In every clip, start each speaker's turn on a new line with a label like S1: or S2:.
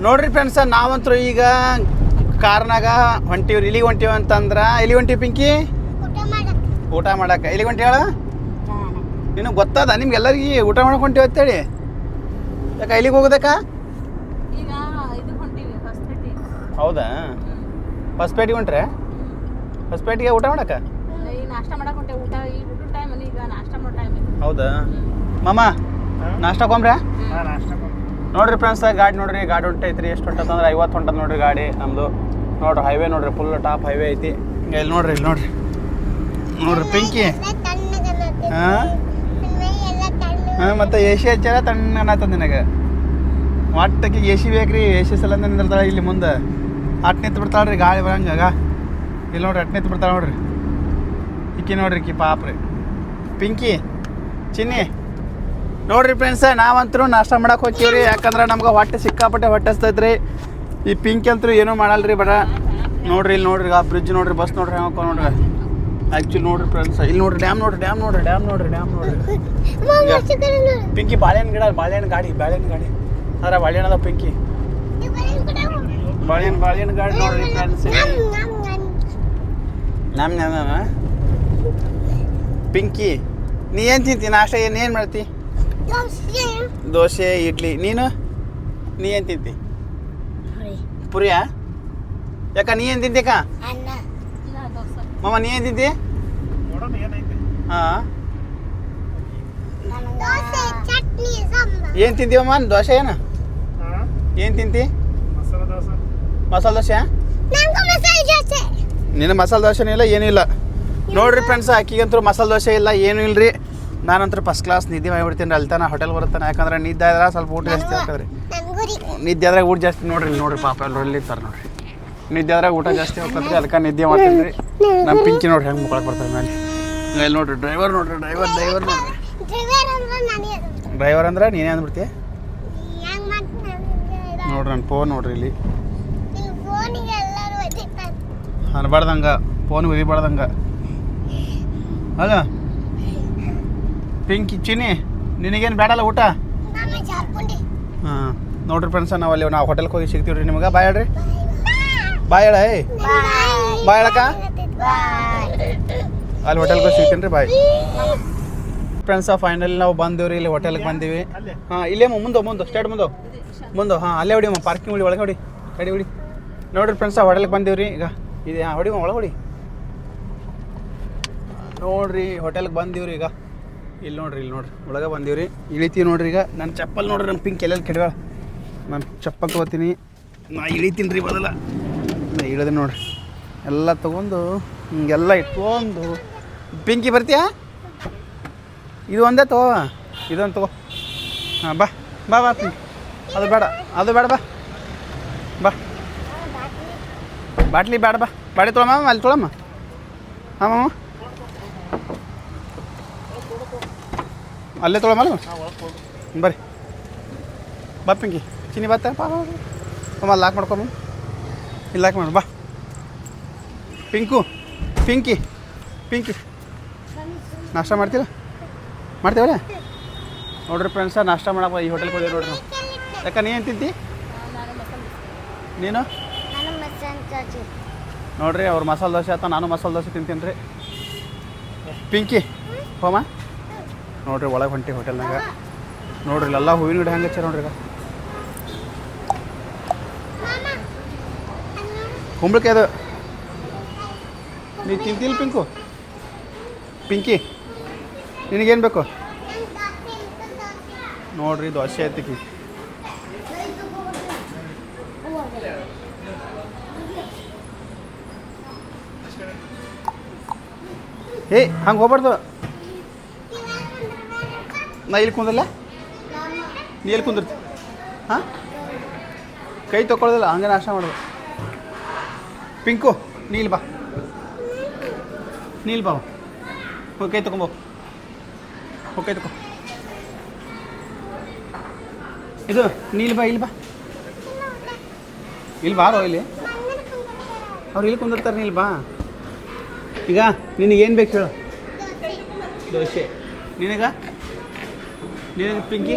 S1: ನೋಡ್ರಿ ಫ್ರೆಂಡ್ಸ, ನಾವಂತರೂ ಈಗ ಕಾರ್ನಾಗ ಹೊಂಟಿವ್ರಿ. ಇಲ್ಲಿಗೆ ಹೊಂಟಿವಿ ಅಂತಂದ್ರೆ ಎಲ್ಲಿ ಹೊಂಟಿವಿ ಪಿಂಕಿ? ಊಟ ಮಾಡಕ್ಕೆ. ಎಲ್ಲಿಗೆ ಹೊಂಟಿ ಹೇಳ? ನಿನಗೆ ಗೊತ್ತದ ನಿಮ್ಗೆಲ್ಲರಿಗೆ ಊಟ ಮಾಡಕ್ಕೆ ಹೊಂಟಿವಿ ಅಂತೇಳಿ? ಯಾಕ ಇಲ್ಲಿಗೆ ಹೋಗೋದಕ್ಕ? ಹೌದಾ, ಹೊಸಪೇಟೆಗೆ ಹೊಂಟ್ರೆ? ಹೊಸಪೇಟೆಗೆ ಊಟ ಮಾಡಕ್ಕೆ? ಹೌದಾ ಮಾಮ, ನಾಷ್ಟಕ್ಕೆ ಹೋಗ್ರೆ? ನೋಡ್ರಿ ಫ್ರೆಂಡ್ಸ್, ಗಾಡಿ ನೋಡ್ರಿ, ಗಾಡಿ ಹೊಂಟೈತ್ರಿ. ಎಷ್ಟು ಹೊಂಟದಂದ್ರೆ 50 ಹೊಂಟದ ನೋಡ್ರಿ ಗಾಡಿ ನಮ್ಮದು. ನೋಡ್ರಿ ಹೈವೇ ನೋಡ್ರಿ, ಫುಲ್ ಟಾಪ್ ಹೈವೇ ಐತಿ. ಇಲ್ಲಿ ನೋಡ್ರಿ ನೋಡ್ರಿ ಪಿಂಕಿ. ಹಾಂ ಮತ್ತು ಎ ಸಿ ಹಚ್ಚಾರ ತಣ್ಣಗತ್ತದ ನಿನಗೆ. ಒಟ್ಟಕ್ಕೆ ಎ ಸಿ ಬೇಕ್ರಿ. ಎ ಸಿ ಸಲ ನಿಂದಿರ್ತಾಳೆ ಇಲ್ಲಿ ಮುಂದೆ. ಅಟ್ ನಿಂತು ಬಿಡ್ತಾಳೆ ರೀ ಗಾಳಿ ಬರಂಗ. ಇಲ್ಲಿ ನೋಡ್ರಿ ಅಟ್ ನಿಂತು ಬಿಡ್ತಾಳೆ ನೋಡ್ರಿ. ಇಕ್ಕಿ ನೋಡ್ರಿ ಇಕ್ಕಿ ಪಾಪ ರೀ ಪಿಂಕಿ ಚಿನ್ನಿ. ನೋಡ್ರಿ ಫ್ರೆಂಡ್ಸ, ನಾವಂತರೂ ನಾಷ್ಟ ಮಾಡಕ್ಕೆ ಹೋಗ್ತೀವ್ರಿ. ಯಾಕಂದ್ರೆ ನಮ್ಗೆ ಹೊಟ್ಟೆ ಸಿಕ್ಕಾಪಟ್ಟೆ ಹೊಟ್ಟೆ ಹಸ್ತೈತ್ರಿ. ಈ ಪಿಂಕಿ ಅಂತೂ ಏನೂ ಮಾಡಲ್ರಿ ಬಡ. ನೋಡ್ರಿ ಇಲ್ಲಿ ನೋಡ್ರಿ, ಆ ಬ್ರಿಡ್ಜ್ ನೋಡ್ರಿ, ಬಸ್ ನೋಡ್ರಿ ಹೆಂಗೆ ನೋಡ್ರಿ. ಆ್ಯಕ್ಚುಲಿ ನೋಡ್ರಿ ಫ್ರೆಂಡ್ಸ್, ಇಲ್ಲಿ ನೋಡ್ರಿ ಡ್ಯಾಮ್ ನೋಡ್ರಿ. ಪಿಂಕಿ ಬಾಳೆಹಣ್ಣು ಗಿಡ, ಬಾಳೆಹಣ್ಣು ಗಾಡಿ ಅದ್ರ ಬಾಳೆಹಣ್ಣು ಅದ ಪಿಂಕಿ. ಬಾಳೆಹಣ್ಣು ಗಾಡಿ ನೋಡ್ರಿ ಫ್ರೆಂಡ್ಸ್. ನಮ್ಮ ಪಿಂಕಿ, ನೀ ಏನು ತಿಂತಿ ನಾಷ್ಟ? ಏನು ಮಾಡ್ತಿ? ದೋಸೆ ಇಡ್ಲಿ. ನೀ ಏನು ತಿಂತಿ? ಪುರಿಯಾ? ಯಾಕ ನೀ ಏನು ತಿಂತಿಕ್ಕ? ಮಾಮ ನೀ ಏನು ತಿಂತಿ? ಹಾಂ, ಏನು ತಿಂತೀವಮ್ಮ? ದೋಸೆ ಏನು ತಿಂತಿ? ಮಸಾಲೆ ದೋಸೆ. ನಿನ್ನ ಮಸಾಲೆ ದೋಸೆನೂ ಇಲ್ಲ, ಏನೂ ಇಲ್ಲ. ನೋಡ್ರಿ ಫ್ರೆಂಡ್ಸ್, ಅಕ್ಕಿಗಂತೂ ಮಸಾಲೆ ದೋಸೆ ಇಲ್ಲ, ಏನೂ ಇಲ್ಲರಿ. ನಾನಂತೂ ಫಸ್ಟ್ ಕ್ಲಾಸ್ ನಿದ್ದೆ ಮಾಡಿಬಿಡ್ತೀನಿ ರೀ. ಅಲ್ತಾನ ಹೋಟೆಲ್ ಬರುತ್ತಾನೆ. ಯಾಕಂದ್ರೆ ನಿದ್ದೆ ಆದ್ರೆ ಸ್ವಲ್ಪ ಊಟ ಜಾಸ್ತಿ ಆಗ್ತದೆ. ನಿದ್ದೆ ಆದ್ರಾಗ ಊಟ ಜಾಸ್ತಿ. ನೋಡ್ರಿ ಪಾಪ ಎಲ್ಲರಲ್ಲಿ ಇರ್ತಾರೆ ನೋಡ್ರಿ. ನಿದ್ದೆ ಆದ್ರಾಗ ಊಟ ಜಾಸ್ತಿ ಹೋಗ್ತದೆ. ಅದಕ್ಕೆ ನಿದ್ದೆ ಮಾಡ್ತೀನಿ ರೀ. ನಮ್ಮ ಪಿಂಕಿ ನೋಡ್ರಿ ಹೆಂಗೆ ಮುಕ್ಕಳಕ್ಕೆ ಬರ್ತಾರೆ ಮೇಲೆ. ಇಲ್ಲಿ ನೋಡ್ರಿ ಡ್ರೈವರ್ ನೋಡ್ರಿ. ಡ್ರೈವರ್ ಅಂದ್ರೆ ನೀನೇ ಅಂದ್ಬಿಡ್ತೀಯ ನೋಡ್ರಿ. ನನ್ನ ಫೋನ್ ನೋಡ್ರಿ ಇಲ್ಲಿ ಅನ್ಬಾರ್ದಂಗ, ಫೋನ್ ಉರಿಬಾರ್ದಂಗ ಅಲ್ಲ ಪಿಂಕಿ. ಚಿನ್ನಿ, ನಿನಗೇನು ಬೇಡಲ್ಲ ಊಟ? ಹಾಂ ನೋಡ್ರಿ ಫ್ರೆಂಡ್ಸ, ನಾವು ಹೋಟೆಲ್ಗೆ ಹೋಗಿ ಸಿಗ್ತೀವಿ ರೀ ನಿಮಗೆ. ಬಾಯ್ ಹೇಳ್ರಿ, ಬಾಯ್ ಹೇಳ. ಬಾಯ್ ಹೇಳಕ್ಕ. ಅಲ್ಲಿ ಹೋಟೆಲ್ಗೆ ಹೋಗಿ ಸಿಗ್ತೀನಿ ರೀ. ಬಾಯ್ ಫ್ರೆಂಡ್ಸ, ಫೈನಲಿ ನಾವು ಬಂದೀವಿ ಇಲ್ಲಿ ಹೋಟೆಲ್ಗೆ ಬಂದೀವಿ. ಹಾಂ, ಇಲ್ಲೇ ಮುಂದೆ ಸ್ಟೇಟ್ ಮುಂದೆ. ಹಾಂ, ಅಲ್ಲೇ ಹೊಡಿಯಮ್ಮ, ಪಾರ್ಕಿಂಗ್ ಹೊಡಿ, ಒಳಗೆ ಹೊಡಿ. ನೋಡಿರಿ ಫ್ರೆಂಡ್ಸ, ಹೋಟೆಲ್ಗೆ ಬಂದೀವಿ ರೀ ಈಗ. ಇದೆ ಹೊಡಿಮ, ಒಳಗೆ ಹೊಡಿ. ನೋಡ್ರಿ ಹೋಟೆಲ್ಗೆ ಬಂದೀವಿ ರೀ ಈಗ. ಇಲ್ಲಿ ನೋಡ್ರಿ ಒಳಗೆ ಬಂದೀವಿ ರೀ. ಇಳಿತೀವಿ ನೋಡ್ರಿ ಈಗ. ನನ್ನ ಚಪ್ಪಲ್ ನೋಡ್ರಿ, ನನ್ನ ಪಿಂಕ್ ಎಲ್ಲೆಲ್ಲಿ ಕೆಡವ. ನಾನು ಚಪ್ಪಲ್ ತೊಗೋತೀನಿ. ನಾ ಇಳಿತೀನಿ ರೀ ಬದಲ. ನಾ ಇಳಿದೆ ನೋಡ್ರಿ. ಎಲ್ಲ ತೊಗೊಂಡು ಹಿಂಗೆಲ್ಲ ಇಟ್ಕೊಂಡು. ಪಿಂಕಿ ಬರ್ತೀಯಾ? ಇದು ಒಂದೇ ತಗೋ, ಇದೊಂದು ತಗೋ. ಹಾಂ, ಬಾ ಪಿಂಕಿ. ಅದು ಬೇಡ ಬಾ. ಬಾಟ್ಲಿ ಬೇಡ, ಬಾ. ಬಾಡಿ ತೊಗೊಳಮ್ಮ, ಅಲ್ಲಿ ತೊಗೊಳಮ್ಮ. ಹಾಂ ಮಾಮ, ಅಲ್ಲೇ ತೊಗೊಳಮ್ಮ. ಬರ್ರಿ, ಬಾ ಪಿಂಕಿ. ಚಿನ್ನಿ ಬತ್ತ ಅಮ್ಮ, ಲಾಕ್ ಮಾಡ್ಕೊಮ್ಮ. ಇಲ್ಲಿ ಲಾಕ್ ಮಾಡು, ಬಾ. ಪಿಂಕಿ ನಾಷ್ಟ ಮಾಡ್ತೀವಲ್ಲ? ನೋಡ್ರಿ ಫ್ರೆಂಡ್ಸ, ನಾಷ್ಟ ಮಾಡಪ್ಪ ಈ ಹೋಟೆಲ್ಗೆ ಹೋಗಿ ನೋಡ್ರಿ ನಾವು. ಯಾಕೆ ನೀ ಏನು ತಿಂತಿ? ನೀನು ನೋಡ್ರಿ, ಅವ್ರು ಮಸಾಲೆ ದೋಸೆ ಆತ, ನಾನು ಮಸಾಲೆ ದೋಸೆ ತಿಂತೀನಿ ರೀ. ಪಿಂಕಿ ಹೋಮ ನೋಡ್ರಿ, ಒಳಗೆ ಹೊಂಟಿ ಹೋಟೆಲ್ನಾಗ. ನೋಡ್ರಿ ಇಲ್ಲೆಲ್ಲ ಹೂವಿನ ಗಿಡ ಹೆಂಗೆ ಹಚ್ಚಾರ ನೋಡ್ರಿ. ಈಗ ಕುಂಬಳಕಾಯಿ ಅದು ನೀ ತಿಂತಿಲ್ಲ ಪಿಂಕಿ? ನಿನಗೇನು ಬೇಕು ನೋಡ್ರಿ? ದೋಸೆ ಐತಿಕಿ. ಹಂಗೆ ಹೋಗ್ಬಾರ್ದು. ನಾ ಇಲ್ಲಿ ಕುಂದಲ್ಲ, ನೀ ಎಲ್ಲಿ ಕುಂದಿರ್ತಿ? ಹಾಂ, ಕೈ ತೊಗೊಳ್ಳೋದಿಲ್ಲ, ಹಂಗೆ ನಾಷ್ಟ ಮಾಡೋದು. ಪಿಂಕು, ನೀಲ್ ಬಾ ಹೋಗಿ ಕೈ ತೊಗೊಂಬೋ. ಕೈ ತಗೋ. ಇದು ನೀಲ್ ಬಾ, ಇಲ್ಲಿ ಬಾರೋ. ಇಲ್ಲಿ ಅವ್ರು ಇಲ್ಲಿ ಕುಂದಿರ್ತಾರೆ, ನೀಲ್ ಬಾ. ಈಗ ನಿನಗೇನು ಬೇಕು ಹೇಳು? ದೋಸೆ. ನಿನಗೆ ಪಿಂಕಿ?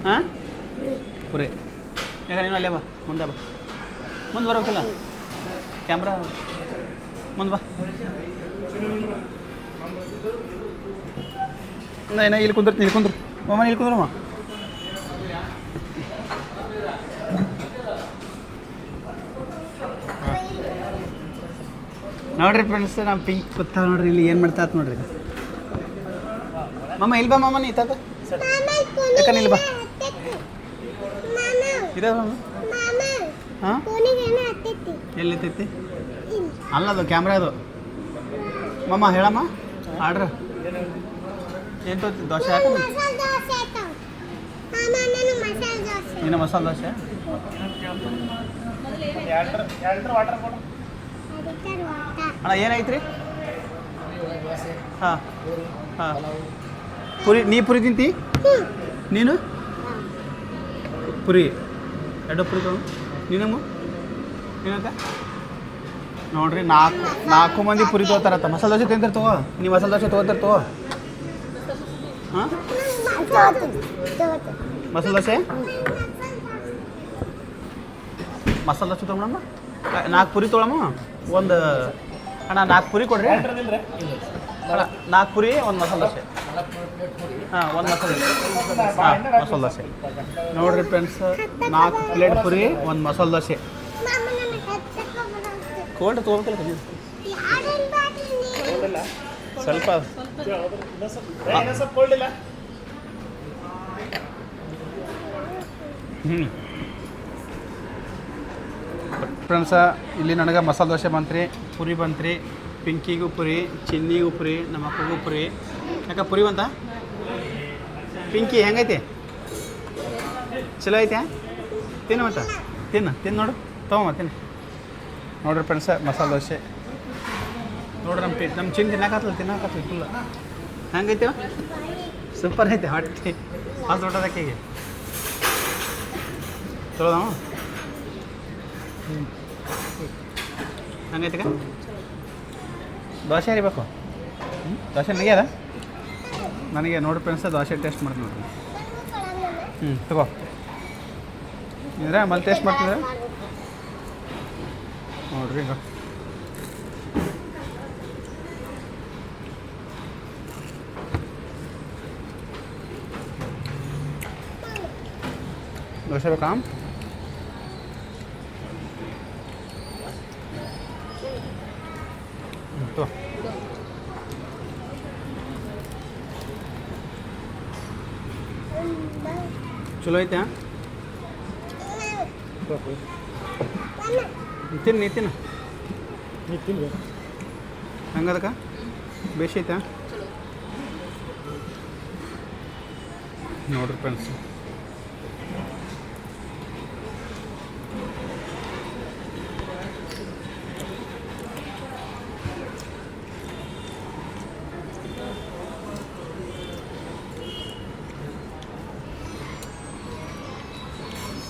S1: ಹಾಂ, ಪುರಿ. ಈಗ ನೀನು ಅಲ್ಲೇ ಬಾ ಮುಂದೆ ಬಾ ಮುಂದೆ ಬರ್ಬೇಕಲ್ಲ ಕ್ಯಾಮ್ರಾ ಮುಂದೆ ಬಾ ನಾ ಇಲ್ಲಿ ಕುಂದಿರ್ತೀನಿ ಇಲ್ಲಿ ಕುಂದ್ರು ಅಮ್ಮ ಇಲ್ಲಿ ಕುಂದ್ರಮ್ಮ ನೋಡ್ರಿ ಫ್ರೆಂಡ್ಸ್ ನಮ್ಮ ಪಿಂಕ್ ಕೂತಾವ ನೋಡ್ರಿ ಇಲ್ಲಿ ಏನು ಮಾಡ್ತಾ ನೋಡ್ರಿ ಮಮ್ಮ ಇಲ್ಲಿ ಬಾ ಮಮ್ಮ ನೀ ತಾತ ಯಾಕಂದ್ರೆ ಇಲ್ಲಿ ಬಾ ಇದೆ ಹಾಂ ಎಲ್ಲಿತ್ತೈತಿ ಅಲ್ಲ ಅದು ಕ್ಯಾಮ್ರಾ ಅದು ಮಮ್ಮ ಹೇಳಮ್ಮ ಆರ್ಡ್ರ್ ಏನು ತೋತಿ ದೋಸೆ ಹಾಕ ಇನ್ನು ಮಸಾಲೆ ದೋಸೆ ಅಣ್ಣ ಏನೈತ್ರಿ ಹಾಂ ಹಾಂ ಪುರಿ ನೀ ಪುರಿ ತಿಂತಿ ನೀನು ಪುರಿ ಎರಡು ಪುರಿ ತಗೋ ನೀನಮ್ಮ ಏನಂತ ನೋಡ್ರಿ ನಾಲ್ಕು ಮಂದಿ ಪುರಿ ತೊಗೋತಾರತ್ತ ಮಸಾಲೆ ದೋಸೆ ತಿಂತಾರೆ ತಗೋ ನೀವು ಮಸಾಲೆ ದೋಸೆ ತೊಗೋತಾರೆ ತಗೋ ಹಾಂ ಮಸಾಲೆ ದೋಸೆ ಮಸಾಲೆ ದೋಸೆ ತೊಗೊಳಮ್ಮ 4 ಪುರಿ ತೊಗೊಳಮ್ಮ ಒಂದು ಅಣ್ಣ 4 ಪುರಿ ಕೊಡ್ರಿ ಅಣ್ಣ 4 ಪುರಿ ಒಂದು ಮಸಾಲೆ ದೋಸೆ ಹಾಂ ಒಂದು ಮಸಾಲೆ ಹಾಂ ಮಸಾಲೆ ದೋಸೆ ನೋಡ್ರಿ ಫ್ರೆಂಡ್ಸ್ 4 ಪ್ಲೇಟ್ ಪುರಿ ಒಂದು ಮಸಾಲೆ ದೋಸೆ ಕೋಲ್ಡ್ ತೊಗೋಬೇಕಲ್ಲ ಸ್ವಲ್ಪ ಫ್ರೆಂಡ್ಸ ಇಲ್ಲಿ ನನಗೆ ಮಸಾಲೆ ದೋಸೆ ಬಂತ್ರಿ ಪುರಿ ಬಂತ್ರಿ ಪಿಂಕಿಗೂ ಪುರಿ ಚಿನ್ನಿಗೂ ಪುರಿ ನಮ್ಮ ಅಕ್ಕಗೂ ಪುರಿ ಯಾಕೆ ಪುರಿ ಬಂತ ಪಿಂಕಿ ಹೆಂಗೈತಿ ಚಲೋ ಐತೆ ತಿನ್ನು ಮತ್ತೆ ತಿನ್ನು ನೋಡು ತೊಗೊಂಬ ತಿನ್ನು ನೋಡ್ರಿ ಫ್ರೆಂಡ್ಸ ಮಸಾಲೆ ದೋಸೆ ನೋಡ್ರಿ ನಮ್ಮ ಚಿನ್ನ ತಿನ್ನಕತ್ತಲ್ಲ ಫುಲ್ ಹೆಂಗೈತೆ ಸೂಪರ್ ಐತೆ ಹೊಟ್ಟೆ ಅದು ದೊಡ್ಡದಕ್ಕೆ ಹೀಗೆ ಚಲೋ ಹಂಗೈತೆ ದೋಸೆ ಹರಿಬೇಕು ದೋಸೆ ನನಗೆ ಅದ ನನಗೆ ನೋಡಿ ಫ್ರೆಂಡ್ಸ ದೋಸೆ ಟೇಸ್ಟ್ ಮಾಡ್ತೀನಿ ನೋಡ್ರಿ ತಗೋ ಇದ್ರೆ ಆಮೇಲೆ ಟೇಸ್ಟ್ ಮಾಡ್ತಿದ್ರೆ ನೋಡ್ರಿ ಈಗ ದೋಸೆ ಬೇಕಾ ಚಲೋ ಐತೆ ತಿನ್ನು ಹಂಗದಕ್ಕ ಬೇಷ್ ಐತೆ ನೋಡ್ರಿ ಫ್ರೆಂಡ್ಸ್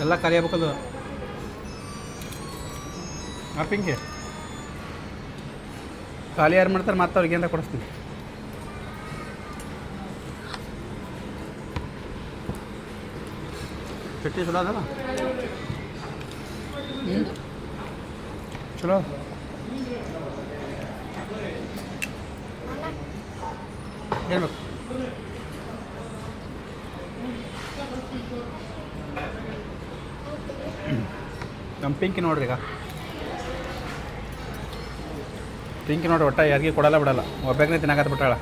S1: ಎಲ್ಲ ಖಾಲಿ ಆಗ್ಬೇಕದು ಆ ಪಿಂಕಿ ಖಾಲಿ ಯಾರು ಮಾಡ್ತಾರೆ ಮತ್ತೆ ಅವ್ರಿಗೆ ಅಂತ ಕೊಡಿಸ್ತೀನಿ ಚಟ್ನಿ ಚಲೋ ಅದಲ್ಲ ಚಲೋ ಹೇಳ್ಬೇಕು ನಮ್ಮ ಪಿಂಕಿ ನೋಡ್ರಿ ಈಗ ಪಿಂಕಿ ನೋಡ್ರಿ ಒಟ್ಟ ಯಾರಿಗೆ ಕೊಡಲ್ಲ ಬಿಡಲ್ಲ ಒಬ್ಬನೇ ತಿನ್ನಾಕತ್ತ ಬಿಟ್ಟಾಳ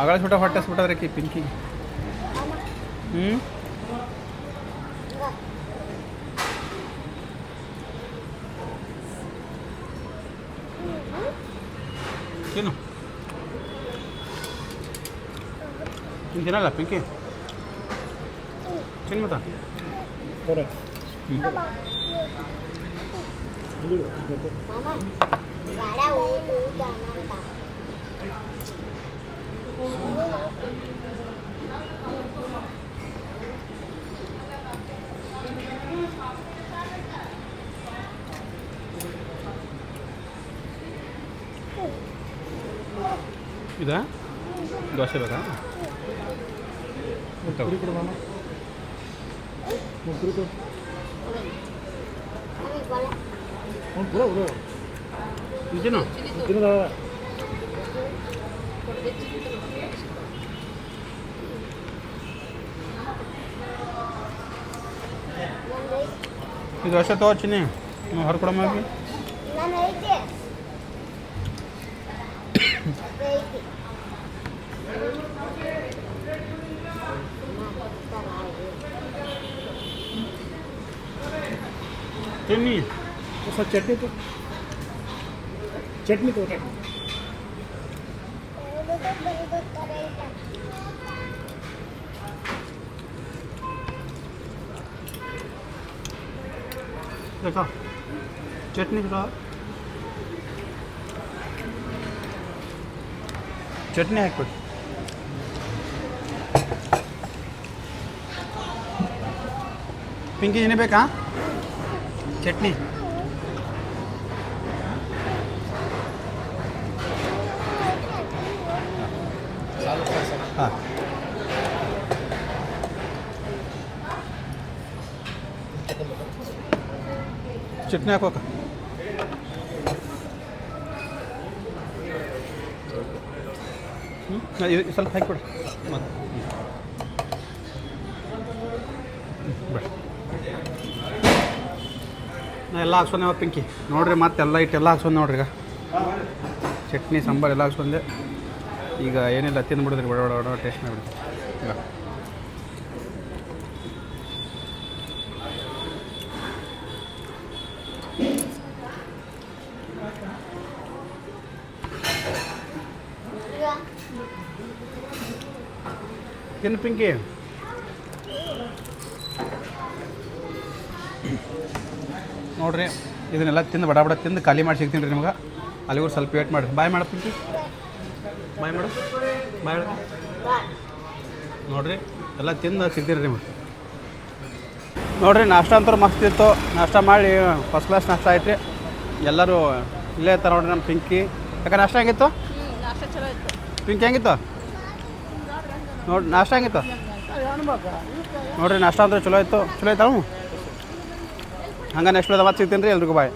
S1: ಆಗಳಿಸ್ಬಿಟ್ಟ ಹೊಟ್ಟೆಸ್ಬಿಟ್ಟದ್ರಿ ಕಿ ಪಿಂಕಿ ತಿನ್ನು ತಿನ್ನಲ್ಲ ಪಿಂಕಿ ತಿನ್ ಮತ್ತ ಇದಾ ದೋಸೆ ಬೇಕಾ ಇದನ್ನು ಇದು ವರ್ಷ ತಗೋಚಿನಿ ನೀವು ಹೊರಕೊಡಮ್ಮ ತಿನ್ನಿ
S2: ಸ್ವಲ್ಪ ಚಟ್ನಿ ತಗೋ
S1: देखो चटनी चटनी हाकि पिंकी ಏನೇ ಬೇಕಾ ಚಟ್ನಿ ಹಾಂ ಚಟ್ನಿ ಹಾಕೋಕ ಸ್ವಲ್ಪ ಹಾಕಿಬಿಡು ಮತ್ತೆ ನಾ ಎಲ್ಲ ಹಾಕ್ಸೋನೆ ಅವ ಪಿಂಕಿ ನೋಡ್ರಿ ಮತ್ತೆ ಎಲ್ಲ ಇಟ್ಟೆಲ್ಲ ಹಾಕ್ಸೋದು ನೋಡ್ರಿ ಈಗ ಚಟ್ನಿ ಸಾಂಬಾರು ಎಲ್ಲ ಹಾಕ್ಸೊಂಡೆ ಈಗ ಏನಿಲ್ಲ ತಿಂದ್ಬಿಡಿದ್ರಿ ಒಡ ಟೇಸ್ಟ್ ಮಾಡಿಬಿಡಿ ಈಗ ತಿನ್ನು ಪಿಂಕಿ ನೋಡ್ರಿ ಇದನ್ನೆಲ್ಲ ತಿಂದು ಬಡ ತಿಂದು ಖಾಲಿ ಮಾಡಿ ಸಿಗ್ತೀನಿ ರೀ ನಿಮ್ಗೆ ಅಲ್ಲಿಗೂ ಸ್ವಲ್ಪ ವೇಟ್ ಮಾಡಿರಿ ಬಾಯ್ ಮಾಡು ಪಿಂಕಿ ಬಾಯ್ ಮಾಡು ಬಾಯ್ ನೋಡ್ರಿ ಎಲ್ಲ ತಿಂದು ಸಿಗ್ತೀರಿ ನಿಮ್ಗೆ ನೋಡ್ರಿ ನಾಷ್ಟ ಅಂತೂ ಮಸ್ತ್ ಇತ್ತು ನಾಷ್ಟ ಮಾಡಿ ಫಸ್ಟ್ ಕ್ಲಾಸ್ ನಾಷ್ಟ ಆಯ್ತು ರೀ ಎಲ್ಲರೂ ಇಲ್ಲೇ ಇರ್ತಾರೆ ನೋಡ್ರಿ ನಮ್ಮ ಪಿಂಕಿ ಯಾಕೆ ನಾಷ್ಟ ಹೆಂಗಿತ್ತು ಪಿಂಕಿ ಹೆಂಗಿತ್ತು ನೋಡಿ ನಾಷ್ಟ ಹೆಂಗಿತ್ತು ನೋಡ್ರಿ ನಾಷ್ಟ ಅಂದ್ರೆ ಚಲೋ ಇತ್ತು ಹಂಗೆ ನೆಕ್ಸ್ಟ್ ಮತ್ತೆ ಸಿಗ್ತೀನಿ ರೀ ಎಲ್ರಿಗೂ ಬಾಯ್